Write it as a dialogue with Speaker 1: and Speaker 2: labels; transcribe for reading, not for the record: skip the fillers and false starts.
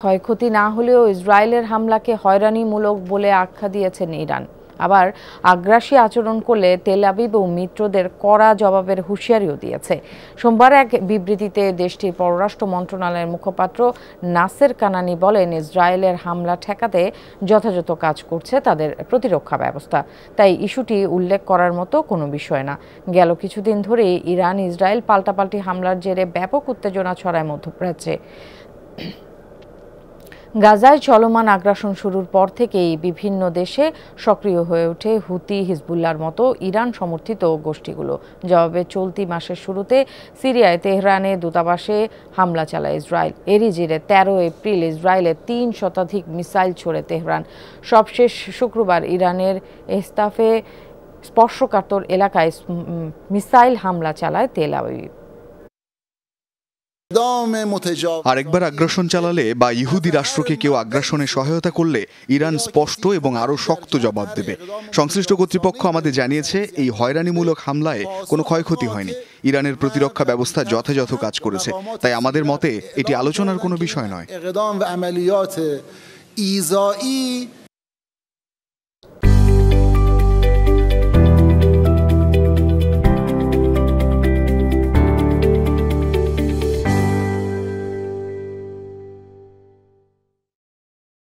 Speaker 1: ক্ষয়ক্ষতি না হলেও ইসরায়েলের হামলাকে হয়রানিমূলক বলে আখ্যা দিয়েছেন ইরান। আবার আগ্রাসী আচরণ করলে তেল আবিব ও মিত্রদের কড়া জবাবের হুঁশিয়ারিও দিয়েছে। সোমবার এক বিবৃতিতে দেশটির পররাষ্ট্র মন্ত্রণালয়ের মুখপাত্র নাসের কানানি বলেন, ইসরায়েলের হামলা ঠেকাতে যথাযথ কাজ করছে তাদের প্রতিরক্ষা ব্যবস্থা। তাই ইস্যুটি উল্লেখ করার মতো কোনো বিষয় না। গেল কিছুদিন ধরে ইরান ইসরায়েল পাল্টাপাল্টি হামলার জেরে ব্যাপক উত্তেজনা ছড়ায় মধ্যপ্রাচ্যে। গাজায় চলমান আগ্রাসন শুরুর পর থেকেই বিভিন্ন দেশে সক্রিয় হয়ে ওঠে হুতি, হিজবুল্লাহর মতো ইরান সমর্থিত গোষ্ঠীগুলো। জবাবে চলতি মাসের শুরুতে সিরিয়ায় তেহরানে দূতাবাসে হামলা চালায় ইসরায়েল। এরই জেরে 13 এপ্রিল ইসরায়েলে 3 শতাধিক মিসাইল ছোড়ে তেহরান। সবশেষ শুক্রবার ইরানের এস্তাফে স্পর্শকাতর এলাকায় মিসাইল হামলা চালায় তেল আবিব।
Speaker 2: আরেকবার আগ্রাসন চালালে বা ইহুদি রাষ্ট্রকে কেউ আগ্রাসনে সহায়তা করলে ইরান স্পষ্ট এবং আরও শক্ত জবাব দেবে। সংশ্লিষ্ট কর্তৃপক্ষ আমাদের জানিয়েছে, এই হয়রানিমূলক হামলায় কোনো ক্ষয়ক্ষতি হয়নি। ইরানের প্রতিরক্ষা ব্যবস্থা যথাযথ কাজ করেছে। তাই আমাদের মতে এটি আলোচনার কোনো বিষয় নয়।